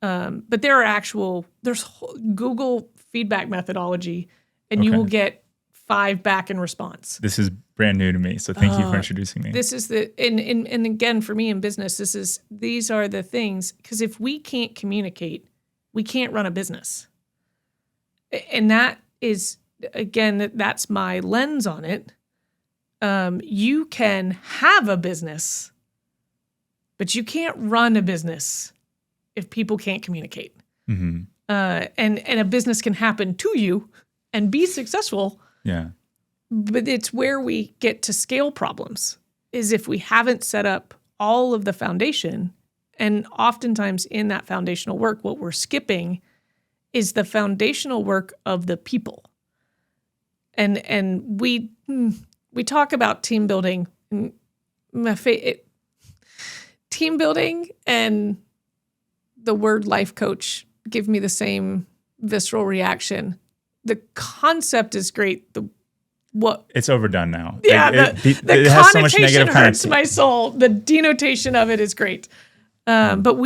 But there's Google feedback methodology, and you will get 5 back in response. This is brand new to me, so thank you for introducing me. This is and again, for me in business, these are the things, because if we can't communicate, we can't run a business. And that is, again, that's my lens on it. You can have a business, but you can't run a business if people can't communicate. And a business can happen to you and be successful. Yeah. But it's where we get to scale problems, is if we haven't set up all of the foundation. And oftentimes in that foundational work, what we're skipping is the foundational work of the people. And we talk about team building. Team building and the word life coach give me the same visceral reaction. The concept is great. It's overdone now. Yeah, it the has so much connotation negative hurts my soul. The denotation of it is great. But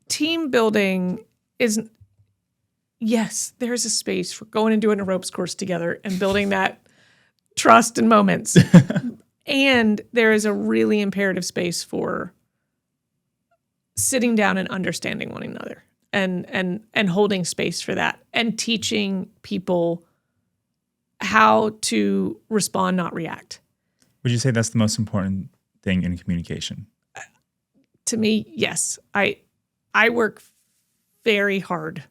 team building isn't. Yes, there's a space for going and doing a ropes course together and building that trust and moments. And there is a really imperative space for sitting down and understanding one another and holding space for that and teaching people how to respond, not react. Would you say that's the most important thing in communication? To me, yes. I work very hard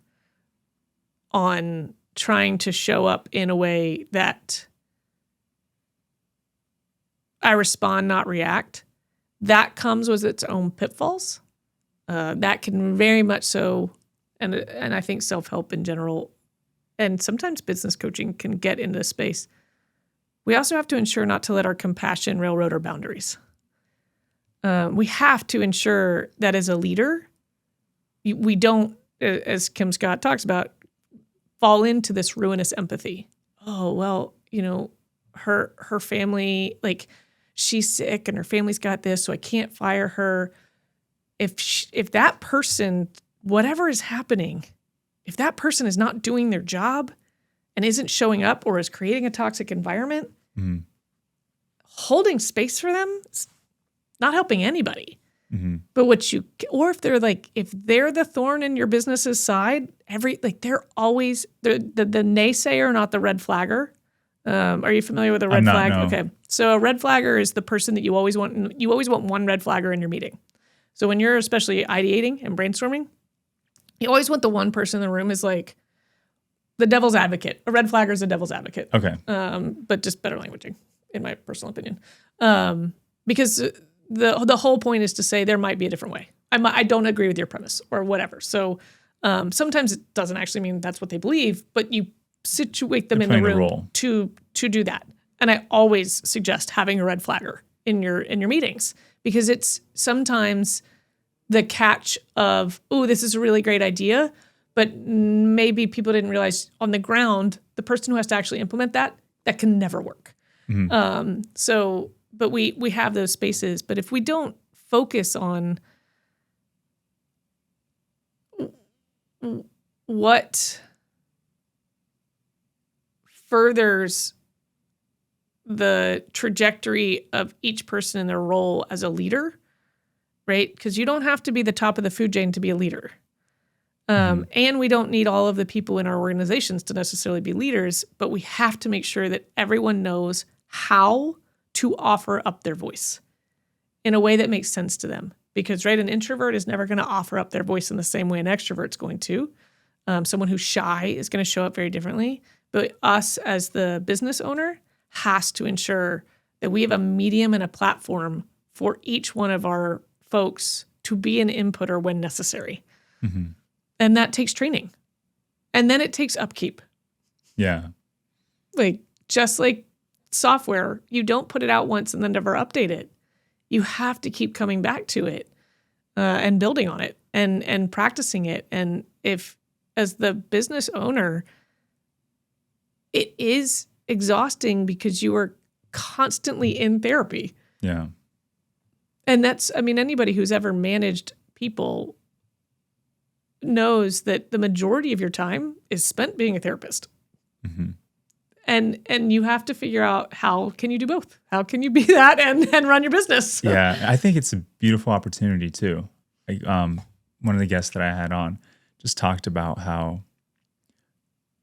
on trying to show up in a way that I respond, not react. That comes with its own pitfalls. That can very much so, and I think self-help in general, and sometimes business coaching can get into this space. We also have to ensure not to let our compassion railroad our boundaries. We have to ensure that as a leader, we don't, as Kim Scott talks about, fall into this ruinous empathy. Oh, well, her family, she's sick and her family's got this, so I can't fire her. If that person, whatever is happening, if that person is not doing their job and isn't showing up or is creating a toxic environment, holding space for them is not helping anybody. But if they're the thorn in your business's side, they're always the naysayer, not the red flagger. Are you familiar with a red flag? No. Okay. So a red flagger is the person that you always want. You always want one red flagger in your meeting. So when you're especially ideating and brainstorming, you always want the one person in the room is like the devil's advocate. A red flagger is a devil's advocate. Okay. But just better languaging, in my personal opinion. Because the whole point is to say there might be a different way. I don't agree with your premise or whatever. So sometimes it doesn't actually mean that's what they believe, but situate them They're in the playing the room role. to do that. And I always suggest having a red flagger in your meetings, because it's sometimes the catch of, oh, this is a really great idea, but maybe people didn't realize on the ground, the person who has to actually implement that can never work. But we have those spaces. But if we don't focus on what furthers the trajectory of each person in their role as a leader, right? Because you don't have to be the top of the food chain to be a leader. And we don't need all of the people in our organizations to necessarily be leaders, but we have to make sure that everyone knows how to offer up their voice in a way that makes sense to them. Because, right, an introvert is never going to offer up their voice in the same way an extrovert's going to. Someone who's shy is going to show up very differently. But us as the business owner has to ensure that we have a medium and a platform for each one of our folks to be an inputter when necessary. And that takes training. And then it takes upkeep. Yeah. Like, just like software, you don't put it out once and then never update it. You have to keep coming back to it and building on it and practicing it. And if, as the business owner, it is exhausting because you are constantly in therapy. Yeah. And that's, I mean, anybody who's ever managed people knows that the majority of your time is spent being a therapist. And you have to figure out, how can you do both? How can you be that and run your business? Yeah, I think it's a beautiful opportunity too. Like, one of the guests that I had on just talked about how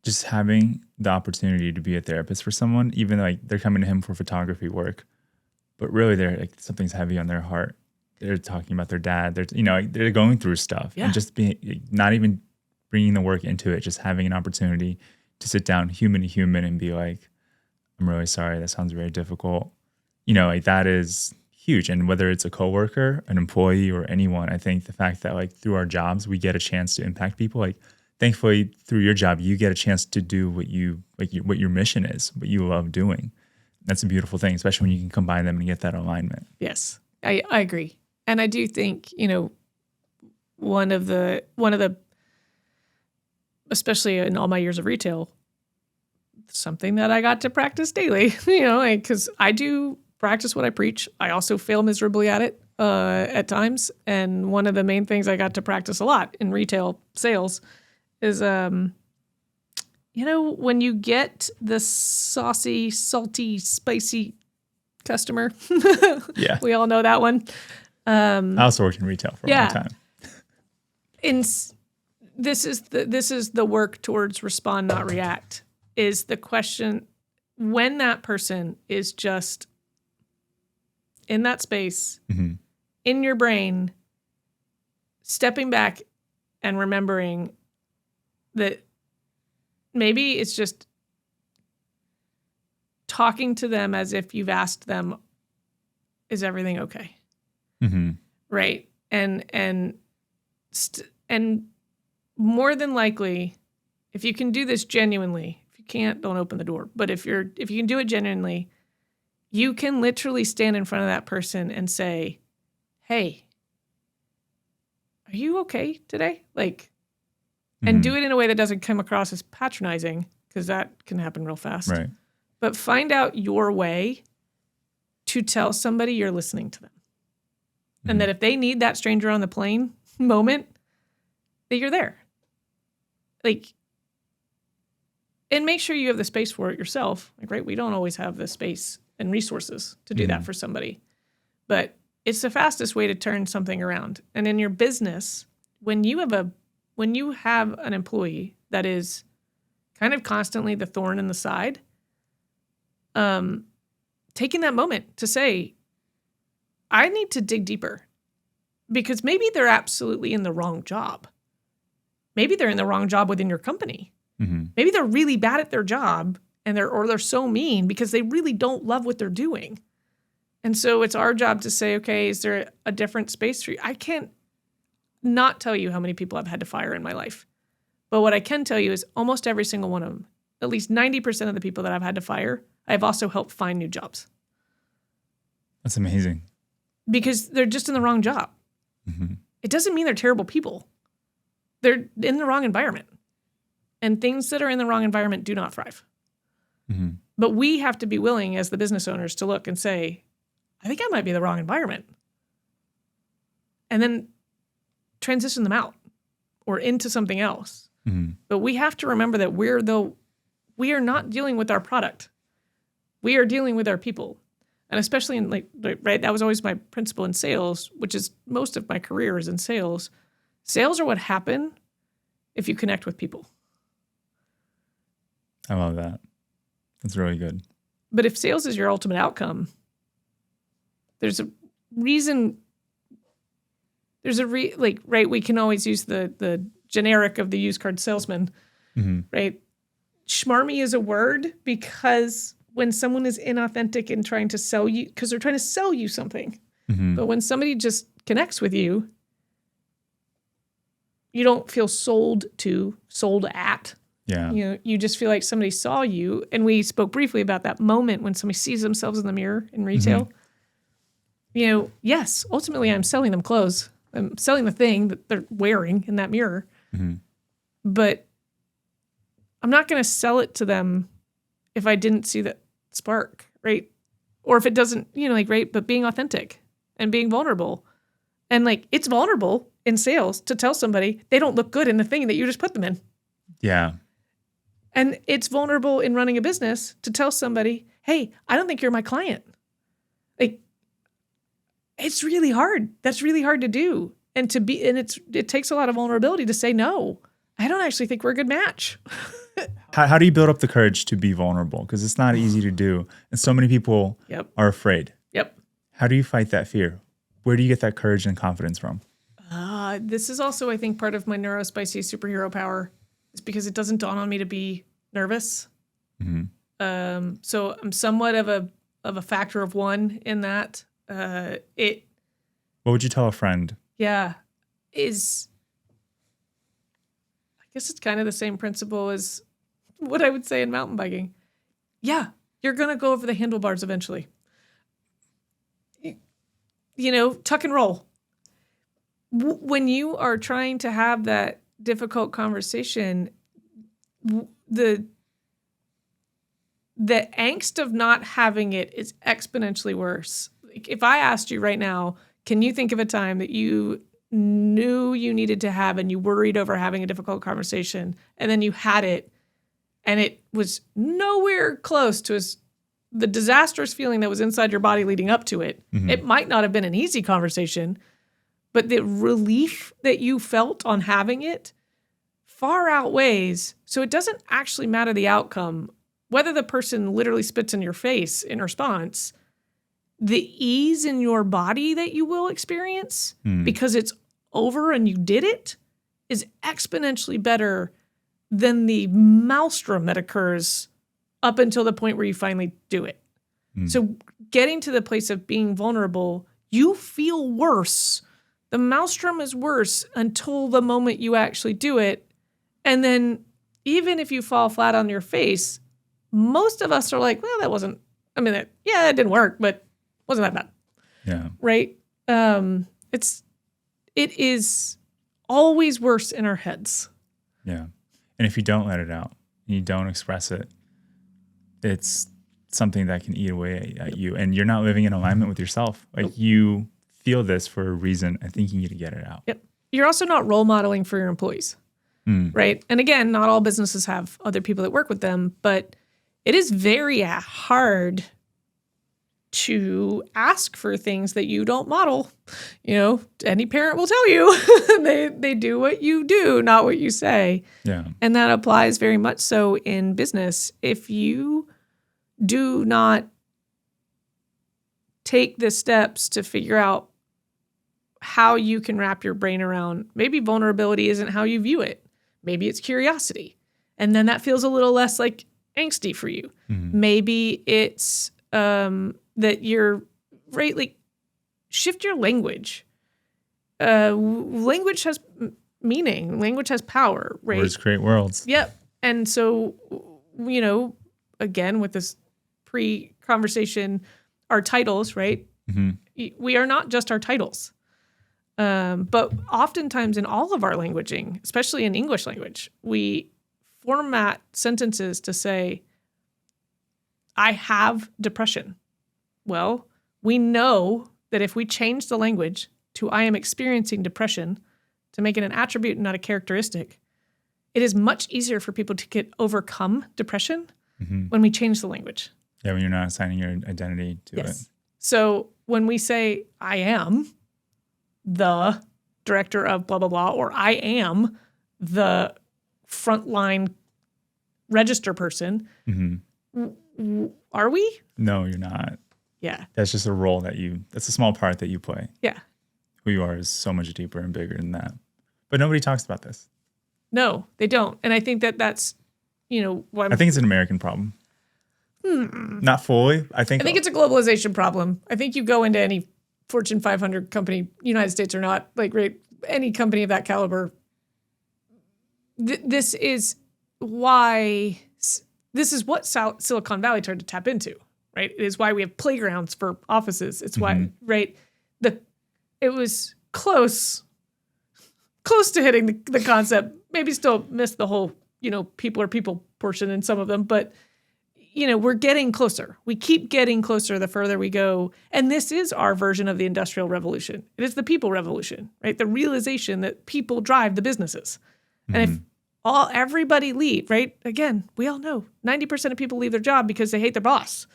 just having the opportunity to be a therapist for someone, even like they're coming to him for photography work, but really they're like, something's heavy on their heart. They're talking about their dad. They're, they're going through stuff, and just being, not even bringing the work into it, just having an opportunity to sit down human to human and be like, I'm really sorry. That sounds very difficult. Like that is huge. And whether it's a coworker, an employee, or anyone, I think the fact that like through our jobs, we get a chance to impact people. Like, thankfully through your job, you get a chance to do what what your mission is, what you love doing. That's a beautiful thing, especially when you can combine them and get that alignment. Yes, I agree. And I do think, one of the, especially in all my years of retail, something that I got to practice daily, because I do practice what I preach. I also fail miserably at it at times. And one of the main things I got to practice a lot in retail sales is, when you get the saucy, salty, spicy customer, Yeah, we all know that one. I also worked in retail for a long time. This is the work towards respond, not react, is the question. When that person is just in that space, in your brain, stepping back and remembering that maybe it's just talking to them as if you've asked them, is everything okay? Right. And more than likely, if you can do this genuinely, if you can't, don't open the door. But if you can do it genuinely, you can literally stand in front of that person and say, hey, are you okay today? Like, and do it in a way that doesn't come across as patronizing, because that can happen real fast. Right. But find out your way to tell somebody you're listening to them. And that if they need that stranger on the plane moment, that you're there. Like, and make sure you have the space for it yourself. Like, right, we don't always have the space and resources to do that for somebody. But it's the fastest way to turn something around. And in your business, when you have an employee that is kind of constantly the thorn in the side, taking that moment to say, I need to dig deeper, because maybe they're absolutely in the wrong job. Maybe they're in the wrong job within your company. Maybe they're really bad at their job, and they're so mean because they really don't love what they're doing. And so it's our job to say, okay, is there a different space for you? I can't not tell you how many people I've had to fire in my life. But what I can tell you is almost every single one of them at least 90% of the people that I've had to fire, I've also helped find new jobs. That's amazing. Because they're just in the wrong job. Mm-hmm. It doesn't mean they're terrible people. They're in the wrong environment. And things that are in the wrong environment do not thrive. Mm-hmm. But we have to be willing as the business owners to look and say, I think I might be the wrong environment. And then transition them out or into something else. Mm-hmm. But we have to remember that we are not dealing with our product. We are dealing with our people. And especially in right, that was always my principle in sales, which is most of my career is in sales. Sales are what happen if you connect with people. I love that. That's really good. But if sales is your ultimate outcome, there's a reason. Right, we can always use the generic of the used car salesman, Mm-hmm. right? Schmarmy is a word because when someone is inauthentic and trying to sell you, because they're trying to sell you something. Mm-hmm. But when somebody just connects with you, you don't feel sold at. Yeah. You just feel like somebody saw you. And we spoke briefly about that moment when somebody sees themselves in the mirror in retail. Mm-hmm. Yes, ultimately I'm selling them clothes. I'm selling the thing that they're wearing in that mirror. Mm-hmm. But I'm not going to sell it to them if I didn't see that spark, right? Or if it doesn't, right? But being authentic and being vulnerable. And it's vulnerable in sales to tell somebody they don't look good in the thing that you just put them in. Yeah. And it's vulnerable in running a business to tell somebody, hey, I don't think you're my client. It's really hard. That's really hard to do. And it takes a lot of vulnerability to say, no, I don't actually think we're a good match. How do you build up the courage to be vulnerable? Because it's not easy to do. And so many people are afraid. Yep. How do you fight that fear? Where do you get that courage and confidence from? This is also, I think, part of my neurospicy superhero power is because it doesn't dawn on me to be nervous. Mm-hmm. So I'm somewhat of a factor of one in that. What would you tell a friend? Yeah, I guess it's kind of the same principle as what I would say in mountain biking. Yeah, you're going to go over the handlebars eventually. Tuck and roll. When you are trying to have that difficult conversation, the angst of not having it is exponentially worse. If I asked you right now, can you think of a time that you knew you needed to have and you worried over having a difficult conversation and then you had it and it was nowhere close to the disastrous feeling that was inside your body leading up to it? Mm-hmm. It might not have been an easy conversation, but the relief that you felt on having it far outweighs. So it doesn't actually matter the outcome, whether the person literally spits in your face in response. The ease in your body that you will experience because it's over and you did it is exponentially better than the maelstrom that occurs up until the point where you finally do it. So getting to the place of being vulnerable, you feel worse. The maelstrom is worse until the moment you actually do it. And then even if you fall flat on your face, most of us are like, well, it didn't work, but wasn't that bad. Yeah. Right? It is always worse in our heads. Yeah. And if you don't let it out, and you don't express it, it's something that can eat away at you. And you're not living in alignment with yourself. You feel this for a reason. I think you need to get it out. Yep. You're also not role modeling for your employees. Right? And again, not all businesses have other people that work with them, but it is very hard to ask for things that you don't model. Any parent will tell you they do what you do, not what you say. Yeah. And that applies very much so in business. If you do not take the steps to figure out how you can wrap your brain around, maybe vulnerability isn't how you view it. Maybe it's curiosity. And then that feels a little less angsty for you. Mm-hmm. Maybe it's that you're shift your language. Language has meaning. Language has power, right? Words create worlds. Yep. And so again, with this pre-conversation, our titles, right? We are not just our titles. But oftentimes in all of our languaging, especially in English language, we format sentences to say, I have depression. Well, we know that if we change the language to I am experiencing depression to make it an attribute and not a characteristic, it is much easier for people to overcome depression when we change the language. Yeah, when you're not assigning your identity to it. So when we say I am the director of blah, blah, blah, or I am the frontline register person, are we? No, you're not. Yeah. That's just a role that's a small part that you play. Yeah. Who you are is so much deeper and bigger than that. But nobody talks about this. No, they don't. And I think that's, why I think it's an American problem. Not fully. I think it's a globalization problem. I think you go into any Fortune 500 company, United States or not, any company of that caliber, this is what Silicon Valley tried to tap into, right? It is why we have playgrounds for offices. It's why, right? It was close to hitting the concept. Maybe still missed the whole, people are people portion in some of them, but we're getting closer. We keep getting closer the further we go. And this is our version of the Industrial Revolution. It is the people revolution, right? The realization that people drive the businesses. And if everybody leave, right? Again, we all know 90% of people leave their job because they hate their boss.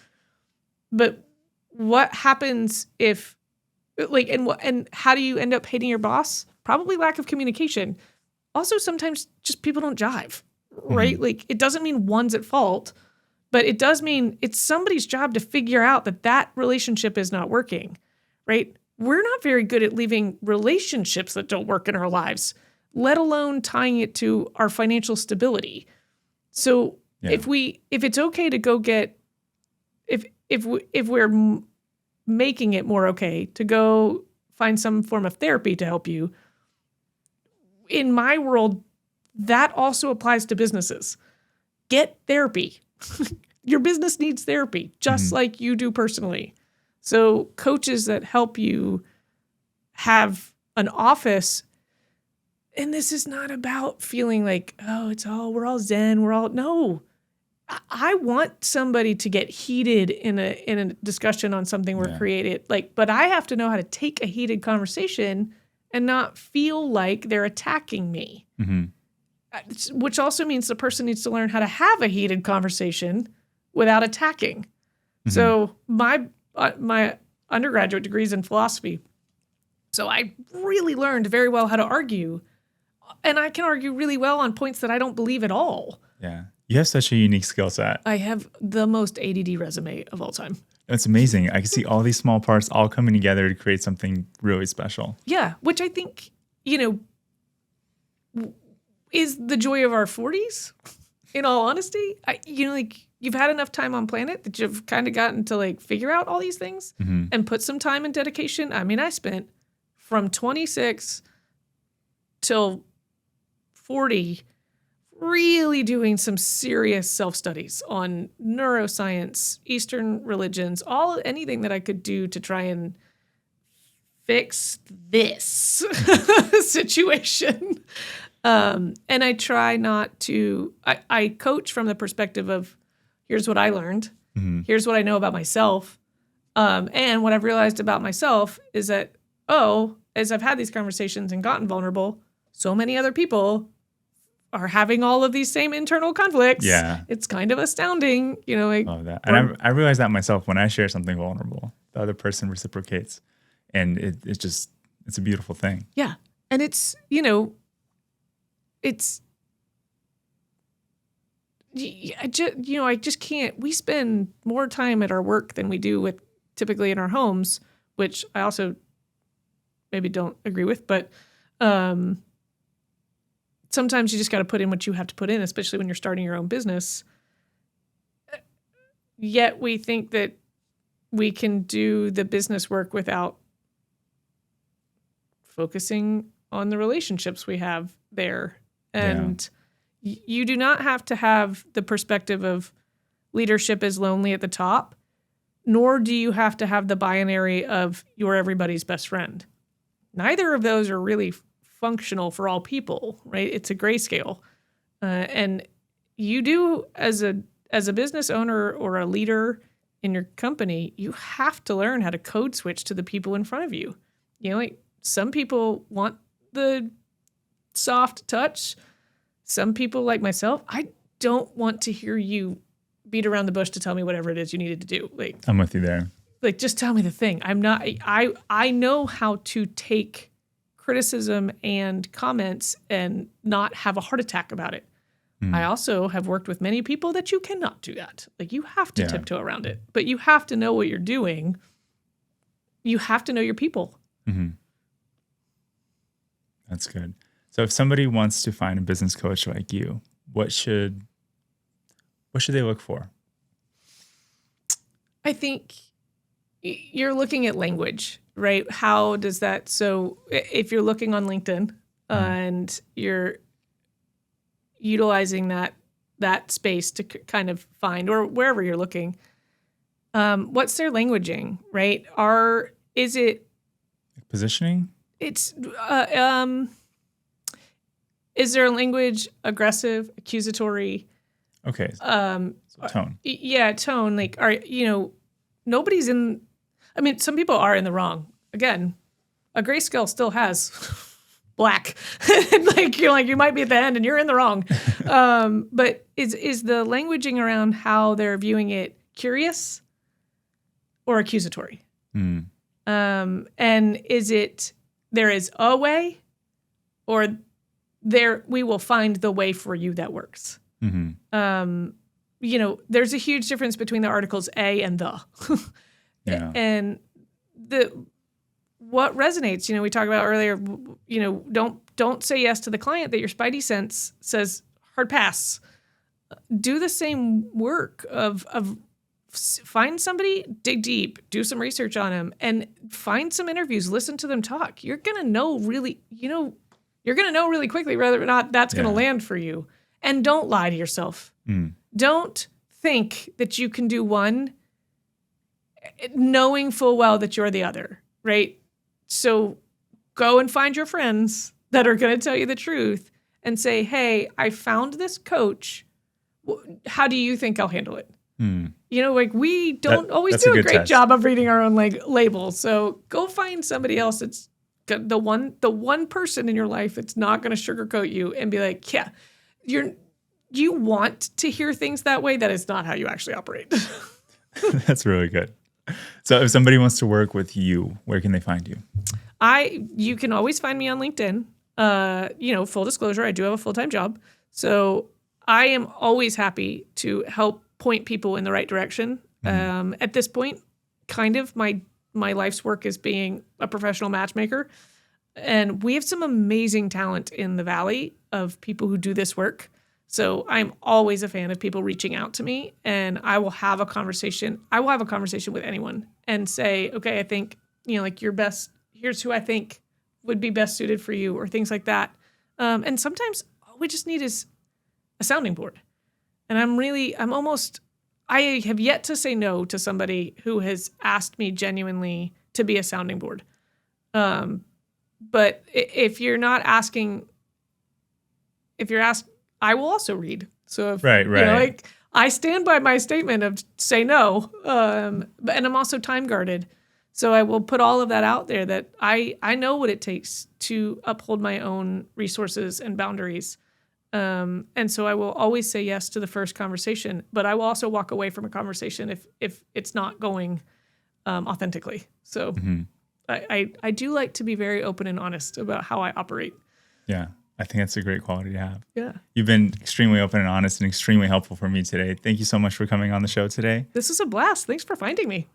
But what happens if, and how do you end up hating your boss? Probably lack of communication. Also, sometimes just people don't jive, right? It doesn't mean one's at fault, but it does mean it's somebody's job to figure out that relationship is not working, right? We're not very good at leaving relationships that don't work in our lives, let alone tying it to our financial stability. So if it's okay to go get, if we're making it more okay to go find some form of therapy to help you, in my world, that also applies to businesses. Get therapy. Your business needs therapy, just like you do personally. So coaches that help you have an office, and this is not about feeling like, we're all zen, no. I want somebody to get heated in a discussion on something we're created, but I have to know how to take a heated conversation and not feel like they're attacking me. Which also means the person needs to learn how to have a heated conversation without attacking. So my undergraduate degree is in philosophy. So I really learned very well how to argue. And I can argue really well on points that I don't believe at all. Yeah. You have such a unique skill set. I have the most ADD resume of all time. It's amazing. I can see all these small parts all coming together to create something really special. Yeah, which I think, is the joy of our 40s, in all honesty. You've had enough time on planet that you've kind of gotten to figure out all these things and put some time and dedication. I mean, I spent from 26 till 40 really doing some serious self-studies on neuroscience, Eastern religions, anything that I could do to try and fix this situation. And I try not to, I coach from the perspective of, here's what I learned. Here's what I know about myself. And what I've realized about myself is that, as I've had these conversations and gotten vulnerable, so many other people are having all of these same internal conflicts. Yeah. It's kind of astounding, Love that. And I realize that myself when I share something vulnerable, the other person reciprocates. And it's a beautiful thing. Yeah. And it's, I just can't, we spend more time at our work than we do with typically in our homes, which I also maybe don't agree with, but, sometimes you just got to put in what you have to put in, especially when you're starting your own business. Yet we think that we can do the business work without focusing on the relationships we have there. And, You do not have to have the perspective of leadership is lonely at the top, nor do you have to have the binary of you're everybody's best friend. Neither of those are really functional for all people, right? It's a grayscale. And you do, as a business owner or a leader in your company, you have to learn how to code switch to the people in front of you. You know, like some people want the soft touch. Some people, like myself, I don't want to hear you beat around the bush to tell me whatever it is you needed to do. Like, I'm with you there. Like, just tell me the thing. I know how to take criticism and comments and not have a heart attack about it. I also have worked with many people that you cannot do that. Like, you have to tiptoe around it, but you have to know what you're doing. You have to know your people. Mm-hmm. That's good. So if somebody wants to find a business coach like you, what should they look for? I think you're looking at language, right? How does that, so if you're looking on LinkedIn and you're utilizing that space to kind of find, or wherever you're looking, what's their languaging, right? Is it positioning? It's is their language aggressive, accusatory? Okay. So tone. Yeah, tone. Like, nobody's in. I mean, some people are in the wrong. Again, a grayscale still has black. You might be at the end and you're in the wrong. But is the languaging around how they're viewing it curious or accusatory? And is it there is a way, or we will find the way for you that works? Mm-hmm. There's a huge difference between the articles a and the. Yeah. And what resonates, we talked about earlier, don't say yes to the client that your spidey sense says hard pass. Do the same work of find somebody, dig deep, do some research on them, and find some interviews, listen to them talk. You're going to know really quickly whether or not that's going to land for you. And don't lie to yourself. Don't think that you can do one knowing full well that you're the other, right? So go and find your friends that are going to tell you the truth and say, hey, I found this coach. How do you think I'll handle it? We don't always do a great job of reading our own labels. So go find somebody else that's the one person in your life that's not going to sugarcoat you and be like, yeah, you want to hear things that way. That is not how you actually operate. That's really good. So if somebody wants to work with you, where can they find you? You can always find me on LinkedIn. Full disclosure, I do have a full-time job. So I am always happy to help point people in the right direction. At this point, kind of my life's work is being a professional matchmaker. And we have some amazing talent in the Valley of people who do this work. So I'm always a fan of people reaching out to me, and I will have a conversation. I will have a conversation with anyone and say, okay, I think, you're best. Here's who I think would be best suited for you, or things like that. And sometimes all we just need is a sounding board. And I have yet to say no to somebody who has asked me genuinely to be a sounding board. But if you're not asking, if you're asked, I will also read. So if, right. I stand by my statement of say no. And I'm also time guarded. So I will put all of that out there that I know what it takes to uphold my own resources and boundaries. And so I will always say yes to the first conversation, but I will also walk away from a conversation if it's not going authentically. So I do like to be very open and honest about how I operate. Yeah, I think that's a great quality to have. Yeah. You've been extremely open and honest and extremely helpful for me today. Thank you so much for coming on the show today. This was a blast. Thanks for finding me.